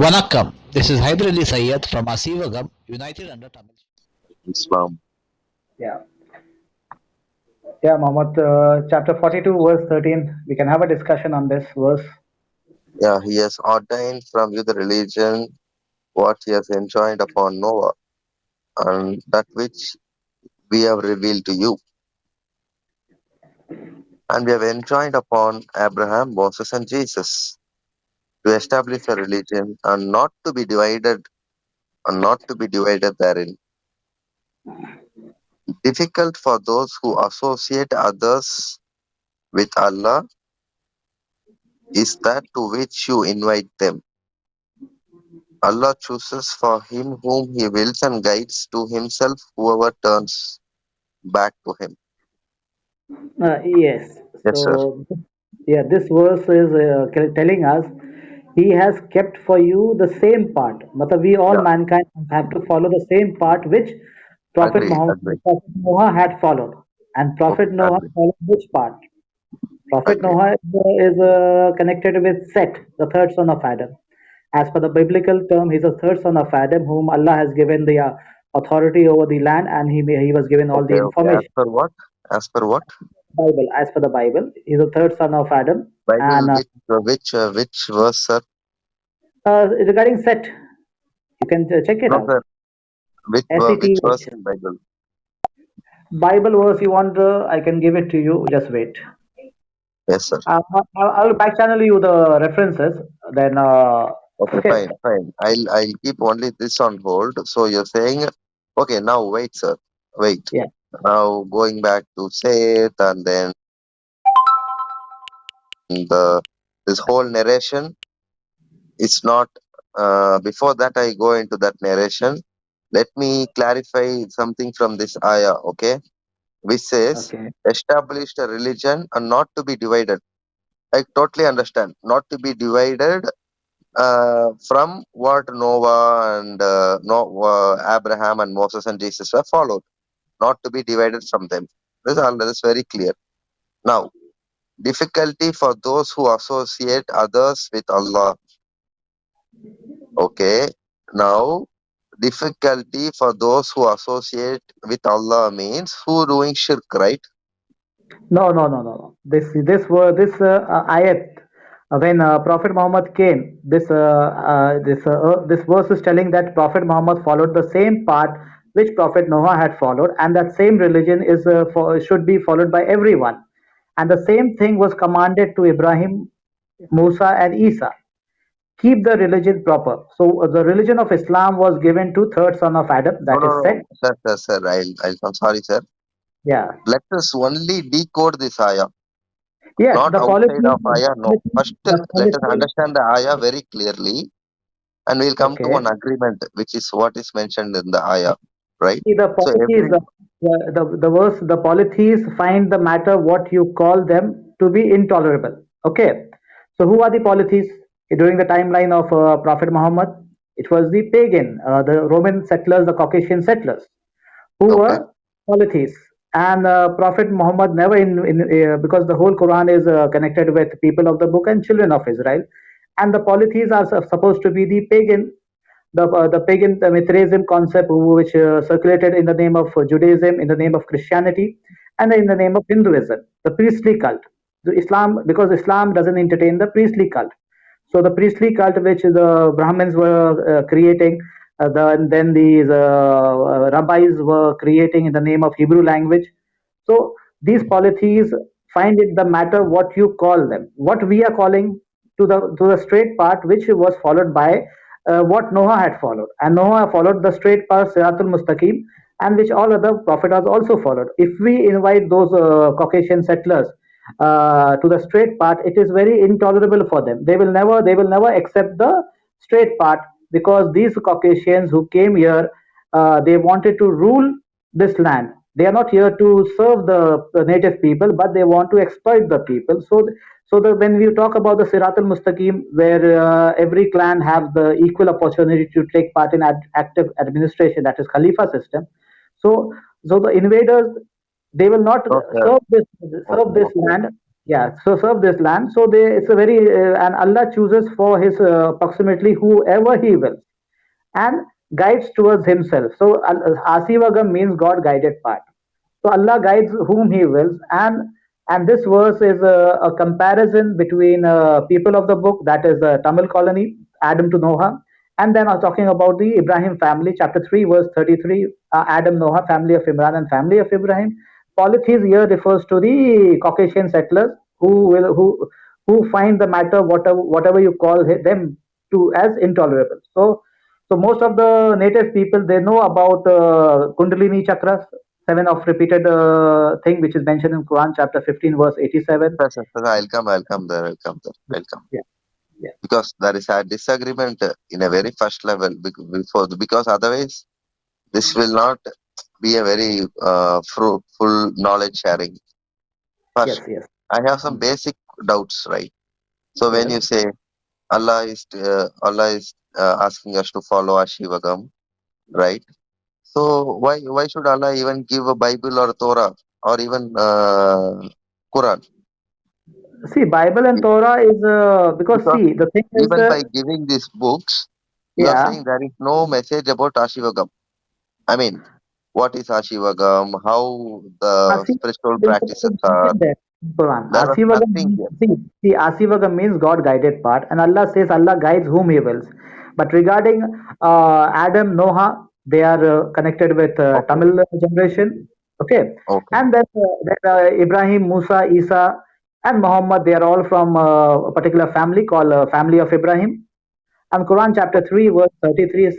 Vanakkam. This is Hyder Ali Sayyed from Asivagam, United Under Tamil. Islam. Yeah, yeah, Muhammad. Chapter 42, verse 13. We can have a discussion on this verse. Yeah, he has ordained from you the religion what he has enjoined upon Noah, and that which we have revealed to you. And we have enjoined upon Abraham, Moses, and Jesus to establish a religion and not to be divided therein. Difficult for those who associate others with Allah is that to which you invite them. Allah chooses for him whom he wills and guides to himself whoever turns back to him. Yes. Yes, sir. So, yeah, this verse is telling us He has kept for you the same part. Matlab, we all Yeah, mankind have to follow the same part which agree, agree. Prophet Noah had followed. And Prophet Okay, Noah agree, followed which part? Prophet agree. Noah is connected with Set, the third son of Adam. As per the biblical term, he's the third son of Adam, whom Allah has given the authority over the land, and he was given all the Okay, okay. As information. per what? As per what? Bible, as per the Bible, he's the third son of Adam. Bible, And which verse, sir? regarding Set, you can check it No, out. sir. Which verse SETH. in Bible? Bible verse you want, I can give it to you. Just wait. Yes, sir. I'll back channel you the references. Then, Okay, okay. fine, fine. I'll keep only this on hold. So you're saying, okay, now wait, sir. Wait. Yeah. Now going back to Seth and then this whole narration is not. Before that, I go into that narration. Let me clarify something from this ayah, okay? Which says, Okay. established a religion and not to be divided. I totally understand. Not to be divided from what Noah and Abraham and Moses and Jesus were followed. Not to be divided from them. This is very clear. Now, difficulty for those who associate others with Allah. Okay. Now, difficulty for those who associate with Allah means who doing shirk, right? No, no, no, no, no. This ayat when Prophet Muhammad came, this verse is telling that Prophet Muhammad followed the same path which Prophet Noah had followed, and that same religion should be followed by everyone. And the same thing was commanded to Ibrahim, Musa, and Isa. Keep the religion proper. So the religion of Islam was given to third son of Adam, No, that no, is no. said. Sir. I'm sorry, sir. Yeah, Let us only decode this ayah, yes, not outside of ayah. No. First, the let us policy. understand the ayah very clearly and we'll come to Okay. one agreement, which is what is mentioned in the ayah, right? See, the So, polities, every. the verse, the polities find the matter what you call them to be intolerable. Okay. So who are the polities during the timeline of Prophet Muhammad? It was the pagan, the Roman settlers, the Caucasian settlers, who Okay, were polytheists. And Prophet Muhammad never because the whole Quran is connected with people of the book and children of Israel, and the polytheists are supposed to be the pagan Mithraism concept, which circulated in the name of Judaism, in the name of Christianity, and in the name of Hinduism, the priestly cult. The Islam, because Islam doesn't entertain the priestly cult. So the priestly cult which the Brahmins were creating, then these rabbis were creating in the name of Hebrew language. So these polytheists find it the matter what you call them. What we are calling to the straight path which was followed by what Noah had followed. And Noah followed the straight path, Siratul Mustaqim, and which all other prophets also followed. If we invite those Caucasian settlers to the straight path, it is very intolerable for them. They will never accept the straight path, because these Caucasians who came here, they wanted to rule this land. They are not here to serve the native people, but they want to exploit the people. When we talk about the Sirat al Mustaqim, where every clan have the equal opportunity to take part in active administration, that is Khalifa system. So, so the invaders, they will not no, sir. serve this Okay, serve this okay. land. Yeah, so serve this land. So it's a very and Allah chooses for His approximately whoever He will and guides towards Himself. So Asivagam means God guided path. So Allah guides whom He wills, and this verse is a comparison between people of the book, that is the Tamil colony, Adam to Noah, and then talking about the Ibrahim family, chapter 3, verse 33, Adam, Noah, family of Imran, and family of Ibrahim. Polytheism here refers to the Caucasian settlers who find the matter whatever you call them to as intolerable. So most of the native people they know about Kundalini chakras, seven of repeated thing which is mentioned in Quran chapter 15 verse 87. Yes, yes, yes, I'll come there. Yeah, yeah, Because there is a disagreement in a very first level because otherwise this will not be a very fruitful knowledge sharing. yes, First, yes, I have some basic doubts, right? So when yes. you say Allah is asking us to follow Ashivagam, right? So why should Allah even give a Bible or Torah or even Quran? See, Bible and Be- Torah is because Because see the thing is even by giving these books, you are yeah. saying there is no message about Ashivagam. I mean, what is Ashivagam? How the Asi spiritual is practices are? mentioned there in Quran. There was Asivagam nothing means here. see Asivagam means God guided part, and Allah says Allah guides whom He wills. But regarding Adam, Noah, they are connected with Okay, Tamil generation, okay, okay, and then Ibrahim, Musa, Isa, and Muhammad. They are all from a particular family called family of Ibrahim. And Quran chapter okay, 3 verse 33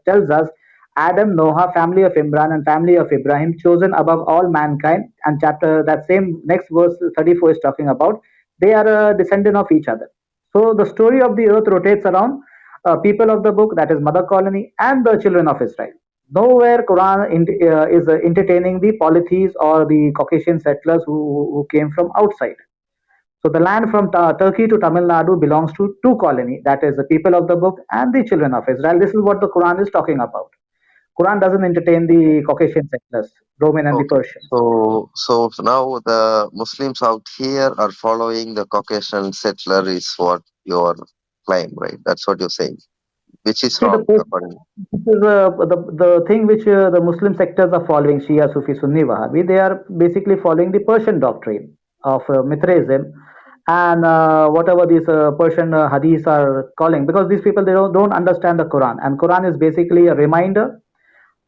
tells us Adam, Noah, family of Imran and family of Ibrahim chosen above all mankind. And chapter that same next verse 34 is talking about they are a descendant of each other. So the story of the earth rotates around people of the book, that is mother colony, and the children of Israel. Nowhere Quran is entertaining the polytheists or the Caucasian settlers who came from outside. So the land from Turkey to Tamil Nadu belongs to two colony, that is the people of the book and the children of Israel. This is what the Quran is talking about. Quran doesn't entertain the Caucasian settlers, Roman and the okay. Persians. So now the Muslims out here are following the Caucasian settler is what your claim, right? That's what you're saying, which is See, wrong according. this is the thing which the Muslim sectors are following, Shia, Sufi, Sunni, Wahhabi. They are basically following the Persian doctrine of Mithraism and whatever these Persian hadiths are calling, because these people they don't understand the Quran, and Quran is basically a reminder.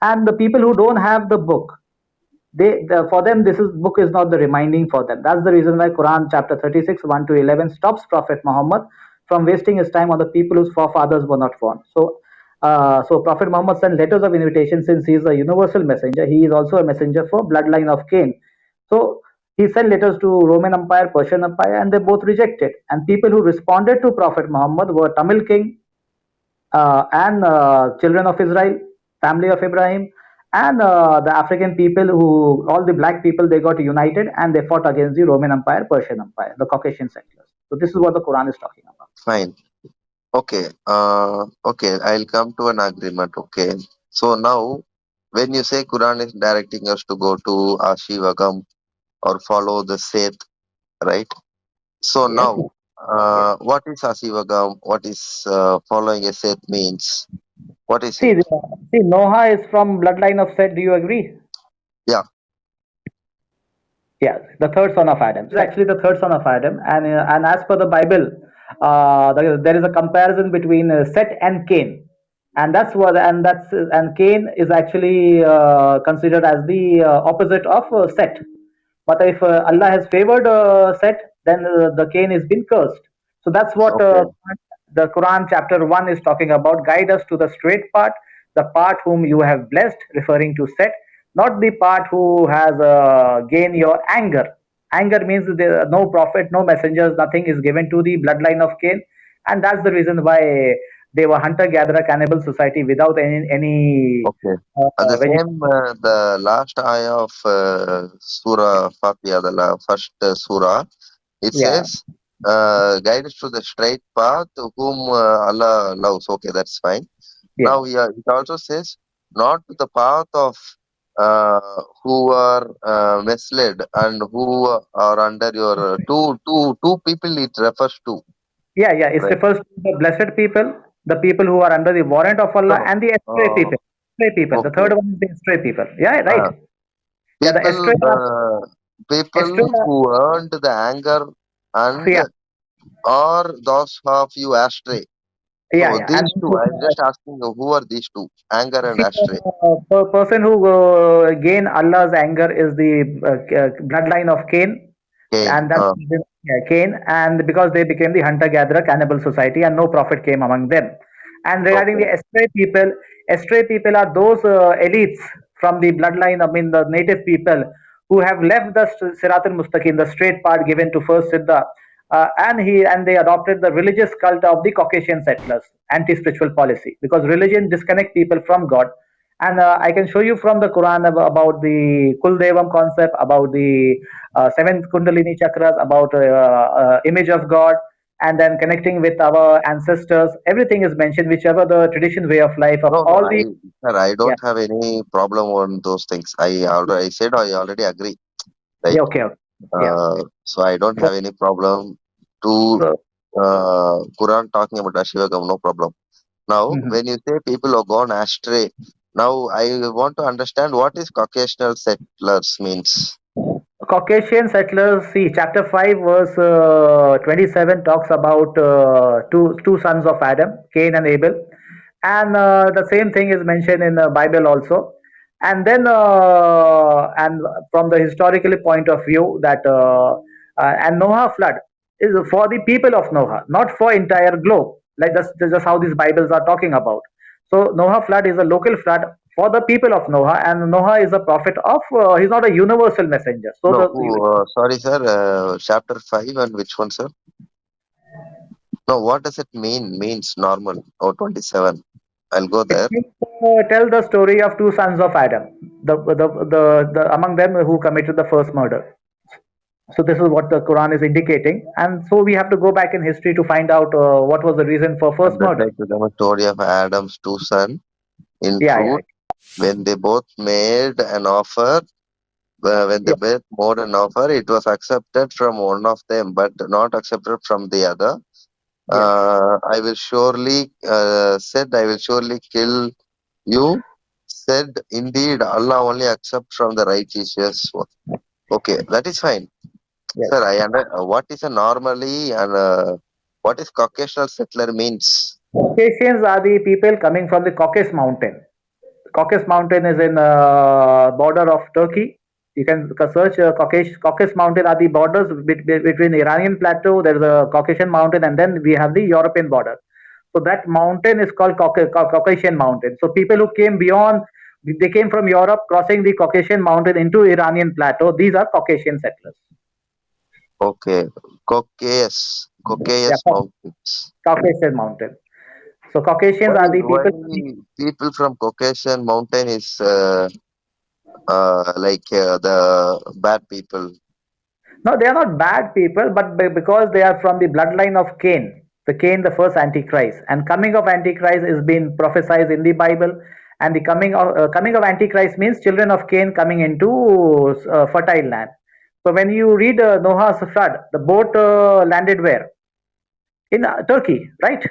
And the people who don't have the book, for them this is book is not the reminding for them. That's the reason why Quran chapter 36 1 to 11 stops Prophet Muhammad from wasting his time on the people whose forefathers were not born. So Prophet Muhammad sent letters of invitation. Since he is a universal messenger, he is also a messenger for bloodline of Cain. So he sent letters to Roman Empire, Persian Empire, and they both rejected. And people who responded to Prophet Muhammad were Tamil king, and children of Israel, family of Ibrahim, and the African people who, all the black people, they got united and they fought against the Roman Empire, Persian Empire, the Caucasian settlers. So this is what the Quran is talking about. Fine. Okay. Okay. I'll come to an agreement. Okay. So now, when you say Quran is directing us to go to Ashivagam or follow the Seth, right? So Yes, now, yes. what is Ashivagam? What is following a Seth means? What is See, it? see, Noah is from bloodline of Seth. Do you agree? Yeah. Yes, the third son of Adam. He's actually the third son of Adam, and as per the Bible, there is a comparison between Seth and Cain, and Cain is actually considered as the opposite of Seth. But if Allah has favored Seth, then the Cain has been cursed. So that's what Okay. the Quran chapter 1 is talking about. Guide us to the straight path, the path whom you have blessed, referring to Seth, not the part who has gained your anger. Anger means there, no prophet, no messengers, nothing is given to the bloodline of Cain, and that's the reason why they were hunter-gatherer cannibal society without any Okay. At the vegetable. same, the last ayah of Surah Fatiha, the first surah, it Yeah, says, guide us to the straight path whom Allah loves. Okay, that's fine. yeah, Now, yeah, it also says, not to the path of who are misled and who are under your two people it refers to, Yeah, yeah. It right? refers to the blessed people, the people who are under the warrant of Allah, No. and the astray Uh, people. Astray people. The third okay. one is the astray people. Yeah, right. Uh, Yeah, the people astray are astray. people who earned the anger and Yeah, or those of you astray. yeah, So yeah. And these two, I'm just asking you, who are these two? Anger and see, astray. the person who gain Allah's anger is the bloodline of Cain, Cain. and that's yeah, Cain, and because they became the hunter-gatherer cannibal society, and no prophet came among them. And regarding Okay. the astray people are those elites from the bloodline. I mean, the native people who have left the Sirat al-Mustaqim, the straight path given to first Siddha, and they adopted the religious cult of the Caucasian settlers, anti-spiritual policy, because religion disconnect people from God. And I can show you from the Quran about the Kuldevam concept, about the seventh Kundalini chakras, about image of God, and then connecting with our ancestors. Everything is mentioned, whichever the tradition way of life of No, no, all the. sir, I Yeah, don't have any problem on those things. I said I already agree, right? yeah, okay, okay. Yeah. So I don't So, have any problem to so Quran talking about Ashivagam, no problem. Now, mhm. when you say people have gone astray, now I want to understand what is Caucasian settlers means. Caucasian settlers, see, chapter 5, verse 27 talks about two sons of Adam, Cain and Abel. And the same thing is mentioned in the Bible also. And then, and from the historical point of view, that and Noah flood is for the people of Noah, not for entire globe. Like just how these Bibles are talking about. So Noah flood is a local flood for the people of Noah, and Noah is a prophet of. He's not a universal messenger. So No, the sorry, sir. Chapter 5 and which one, sir? No, what does it mean? Means normal. Oh, 27. I'll go it there. means tell the story of two sons of Adam, the among them who committed the first murder. So this is what the Quran is indicating, and so we have to go back in history to find out what was the reason for first And then murder. like the story of Adam's two sons. In Yeah, yeah, truth, when they both made an offer, when they yeah, both made an offer, it was accepted from one of them, but not accepted from the other. yes. I will surely said, I will surely kill you. Said, indeed, Allah only accept from the righteous one. Okay, that is fine. Yes. Sir, I under what is a normally and what is Caucasian settler means? Caucasians are the people coming from the Caucasus Mountain. Caucasus Mountain is in border of Turkey. You can search Caucasus Mountain are the borders between Iranian plateau. There is a Caucasian mountain, and then we have the European border. So that mountain is called Caucasian Mountain. So people who came beyond, they came from Europe, crossing the Caucasian Mountain into Iranian plateau. These are Caucasian settlers. Okay, Yeah, Caucasus Mountains. Caucasian Mountain. So Caucasians Why are the why people. people from Caucasian Mountain is like the bad people? No, they are not bad people, but because they are from the bloodline of Cain, the Cain, the first Antichrist, and coming of Antichrist is being prophesied in the Bible, and the coming of Antichrist means children of Cain coming into fertile land. So when you read Noah's flood, the boat landed where? In Turkey, right?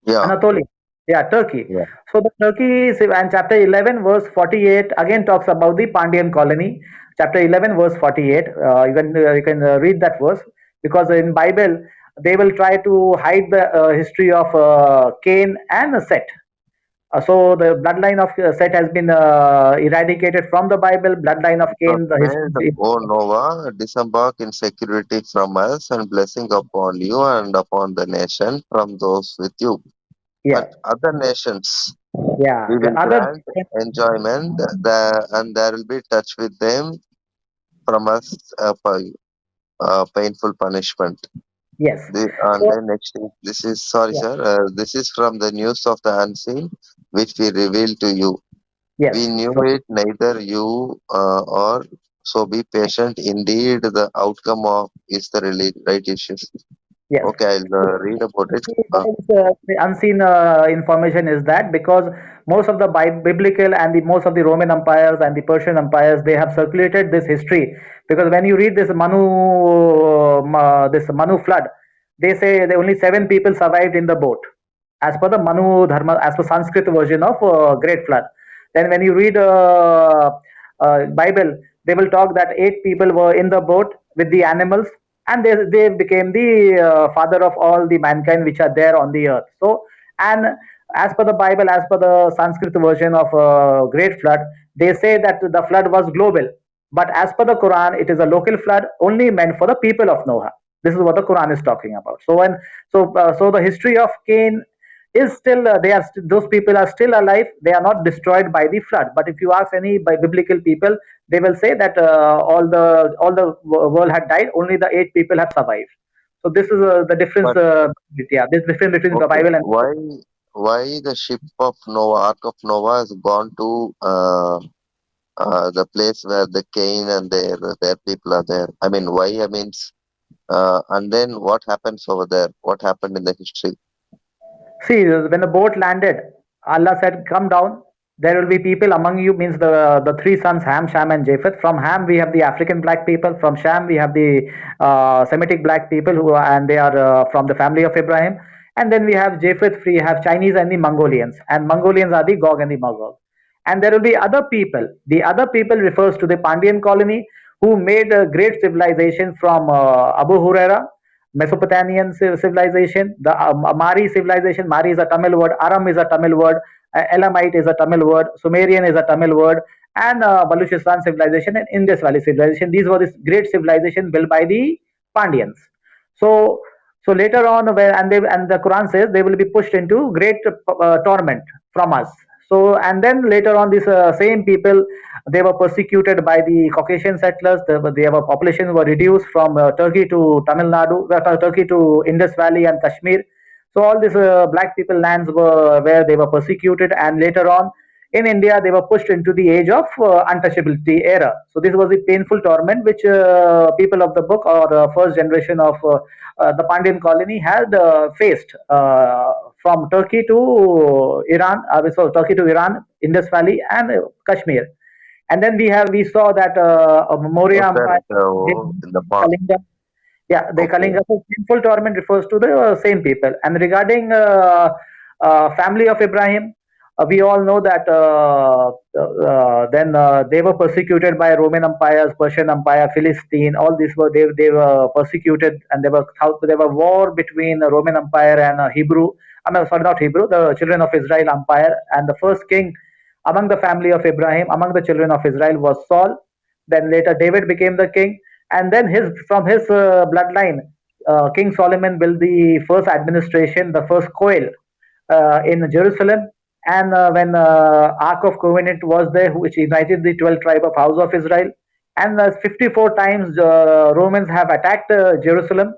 Yeah, Anatolia. Yeah, Turkey. yeah. So the Turkey and chapter 11 verse 48 again talks about the Pandyan colony. Chapter 11 verse 48. You can read that verse, because in Bible they will try to hide the history of Cain and Set. So the bloodline of Set has been eradicated from the Bible. Bloodline of It was Cain, the said, history. O Noah, disembark in security from us and blessing upon you and upon the nation from those with you. Yeah, But other nations yeah. we The will other. grant enjoyment, and there will be touch with them from us painful punishment. Yes. And So then next thing, this is sorry, yeah, sir. This is from the news of the unseen, which we reveal to you. yes. We knew So it, neither you or so. Be patient. Indeed, the outcome of is the right issues. Yes. Okay, I'll read about it. Why the unseen information is that because most of the biblical and the most of the Roman empires and the Persian empires, they have circulated this history, because when you read this Manu flood, they say that only 7 people survived in the boat, as per the Manu Dharma, as per Sanskrit version of Great Flood. Then when you read Bible, they will talk that 8 people were in the boat with the animals, and they became the father of all the mankind which are there on the earth. So, and as per the Bible, as per the Sanskrit version of Great Flood, they say that the flood was global. But as per the Quran, it is a local flood only meant for the people of Noah. This is what the Quran is talking about. So the history of Cain is still those people are still alive. They are not destroyed by the flood. But if you ask any by biblical people, they will say that all the world had died. Only the 8 people have survived. So this is the difference. But Yeah, this difference between the okay, Bible and why the ship of Noah, Ark of Noah, has gone to the place where the Cain and their people are there? I mean, why? I mean, and then what happens over there? What happened in the history? see, when the boat landed, Allah said, "Come down. There will be people among you." Means the 3 sons, Ham, Sham, and Japheth. From Ham, we have the African black people. From Sham, we have the Semitic black people and they are from the family of Abraham. And then we have Japheth. We have Chinese and the Mongolians. And Mongolians are the Gog and the Magog. And there will be other people. The other people refers to the Pandyan colony, who made a great civilization from Abu Huraira, Mesopotamian civilization, the Mari civilization. Mari is a Tamil word. Aram is a Tamil word. Elamite is a Tamil word. Sumerian is a Tamil word. And Baluchistan civilization and Indus Valley civilization. These were this great civilization built by the Pandyans. So, so later on, and the Quran says they will be pushed into great torment from us. So, and then later on, these same people, they were persecuted by the Caucasian settlers. Their population were reduced from Turkey to Tamil Nadu, Turkey to Indus Valley and Kashmir. So all these black people lands were where they were persecuted, and later on in India they were pushed into the age of untouchability era. So this was the painful torment which people of the book, or first generation of the Pandyan colony, had faced from Turkey to Iran, Turkey to Iran, Indus Valley, and Kashmir. And then we saw that Maurya Was Empire, that in the past? Kalinga, yeah, the Okay. Kalinga. So sinful torment refers to the same people. And regarding family of Ibrahim, we all know that then they were persecuted by Roman empires, Persian Empire, Philistine. All these were they were persecuted, and there were war between the Roman Empire and Hebrew. I mean, sorry, not Hebrew. The children of Israel Empire, and the first king among the family of Ibrahim, among the children of Israel, was Saul. Then later David became the king, and then from his bloodline, King Solomon built the first administration, the first koil in Jerusalem. And when Ark of Covenant was there, which united the 12 tribe of House of Israel, and 54 times Romans have attacked Jerusalem,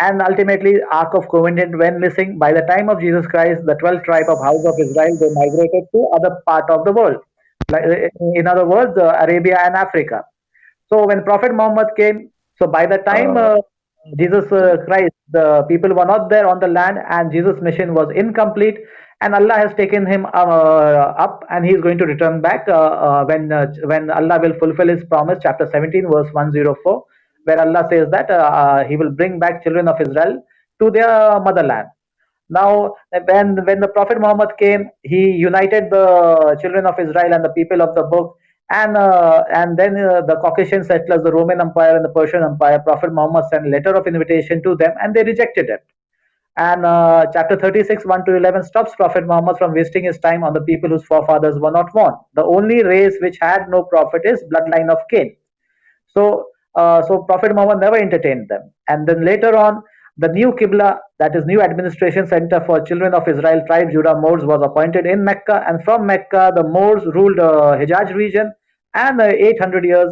and ultimately Ark of Covenant went missing. By the time of Jesus Christ, the 12 tribe of House of Israel, they migrated to other part of the world, like, in other words, Arabia and Africa. So when Prophet Muhammad came, so by the time Jesus Christ, the people were not there on the land, and Jesus' mission was incomplete, and Allah has taken him up, and he is going to return back when Allah will fulfill his promise, chapter 17, verse 104, where Allah says that he will bring back children of Israel to their motherland. Now, when the Prophet Muhammad came, he united the children of Israel and the people of the book, and then the Caucasian settlers, the Roman Empire and the Persian Empire. Prophet Muhammad sent a letter of invitation to them, and they rejected it. And chapter 36, 1 to 11 stops Prophet Muhammad from wasting his time on the people whose forefathers were not born. The only race which had no prophet is bloodline of Cain. So Prophet Muhammad never entertained them. And then later on, the new Qibla, that is new administration center for children of Israel, tribe Judah Moors, was appointed in Mecca. And from Mecca, the Moors ruled Hijaz region, and 800 years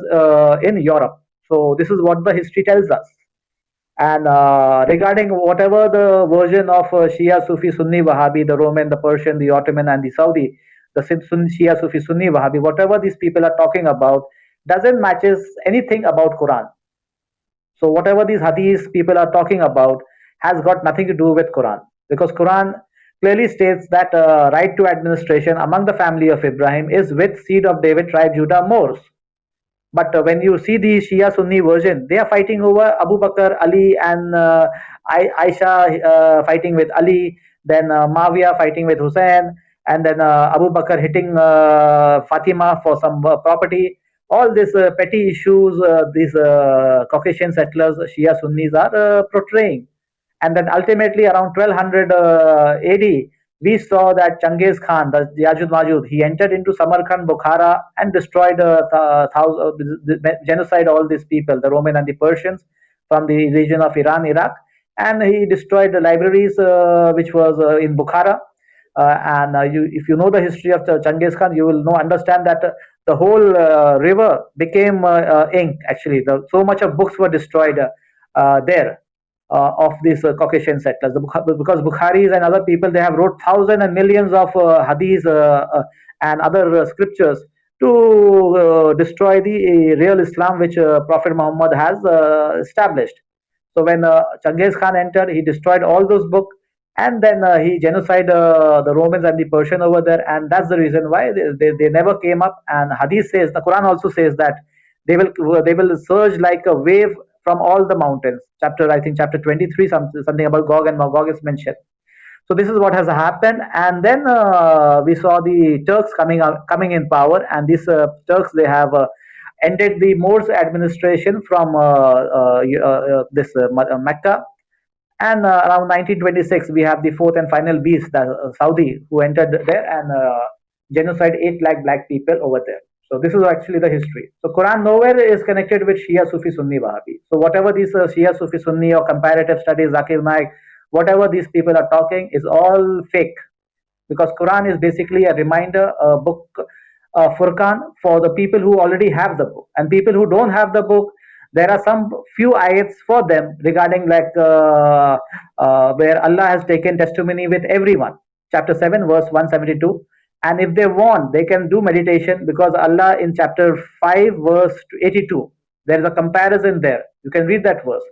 in Europe. So this is what the history tells us. And regarding whatever the version of Shia, Sufi, Sunni, Wahhabi, the Roman, the Persian, the Ottoman, and the Saudi, the Shia, Sufi, Sunni, Wahhabi, whatever these people are talking about, doesn't matches anything about Quran. So whatever these hadiths people are talking about has got nothing to do with Quran, because Quran clearly states that right to administration among the family of Ibrahim is with seed of David, tribe Judah, Moors. But when you see the Shia Sunni version, they are fighting over Abu Bakr, Ali, and Aisha fighting with Ali, then Mawiyah fighting with Hussein, and then Abu Bakr hitting Fatima for some property. All these petty issues, these Caucasian settlers, Shia Sunnis are portraying. And then ultimately around 1200 AD, we saw that Genghis Khan, the Yajud Majud, he entered into Samarkand, Bukhara, and destroyed genocide all these people, the Roman and the Persians, from the region of Iran, Iraq, and he destroyed the libraries which was in Bukhara. If you know the history of Genghis Khan, you will understand that the whole river became ink. Actually, so much of books were destroyed there of these Caucasian settlers. Because Bukharis and other people, they have wrote thousands and millions of hadiths and other scriptures to destroy the real Islam which Prophet Muhammad has established. So when Genghis Khan entered, he destroyed all those books, and then he genocide the Romans and the Persian over there, and that's the reason why they never came up. And Hadith says, the Quran also says that they will surge like a wave from all the mountains. I think chapter 23, something about Gog and Magog is mentioned. So this is what has happened, and then we saw the Turks coming in power, and these Turks, they have ended the Moors administration from Mecca, and around 1926 we have the fourth and final beast, the Saudi, who entered there and genocide 8 lakh black people over there. So this is actually the history. So Quran nowhere is connected with Shia, Sufi, Sunni, Wahhabi. So whatever these Shia, Sufi, Sunni or comparative studies, Zakir Naik, whatever these people are talking is all fake, because Quran is basically a reminder, a book, Furqan, for the people who already have the book, and people who don't have the book, there are some few ayats for them regarding like where Allah has taken testimony with everyone. Chapter 7, verse 172. And if they want, they can do meditation, because Allah in chapter 5, verse 82, there is a comparison there. You can read that verse.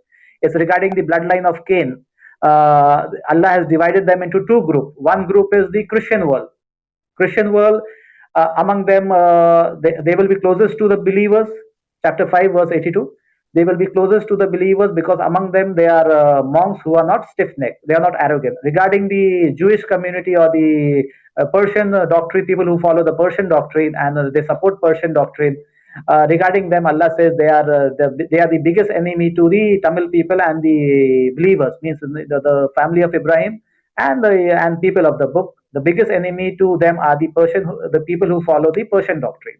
It's regarding the bloodline of Cain. Allah has divided them into two groups. One group is the Christian world. Christian world, among them, they will be closest to the believers. Chapter 5, verse 82. They will be closest to the believers, because among them they are monks who are not stiff-necked. They are not arrogant. Regarding the Jewish community or the Persian doctrine, people who follow the Persian doctrine and they support Persian doctrine, regarding them, Allah says they are the biggest enemy to the Tamil people and the believers, means the family of Ibrahim and people of the book. The biggest enemy to them are the people who follow the Persian doctrine,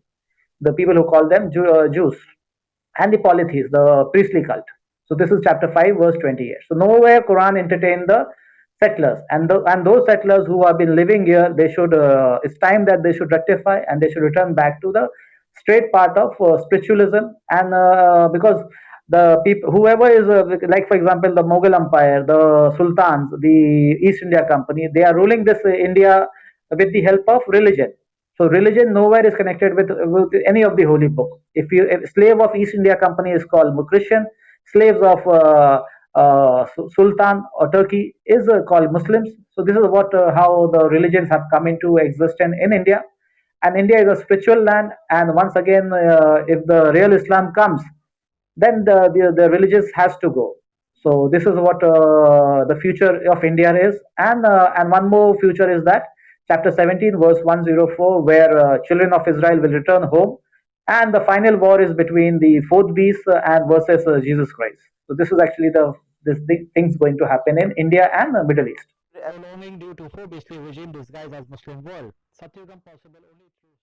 the people who call them Jews, and the polytheists, the priestly cult. So this is chapter 5, verse 28. So nowhere Quran entertained the settlers, and those settlers who have been living here, they should it's time that they should rectify and they should return back to the straight path of spiritualism. And because the people, whoever is like for example the Mughal Empire, the sultans, the East India Company, they are ruling this India with the help of religion. So religion nowhere is connected with any of the holy book. If slave of East India Company is called Christian, slaves of Sultan or Turkey is called Muslims. So this is what how the religions have come into existence in India. And India is a spiritual land. And once again, if the real Islam comes, then the religious has to go. So this is what the future of India is. And one more future is that chapter 17, verse 104, where children of Israel will return home. And the final war is between the fourth beast and versus Jesus Christ. So this is actually this things going to happen in India and the Middle East. Prolonging due to four beastly regime disguised as Muslim world. Satyugam possible only through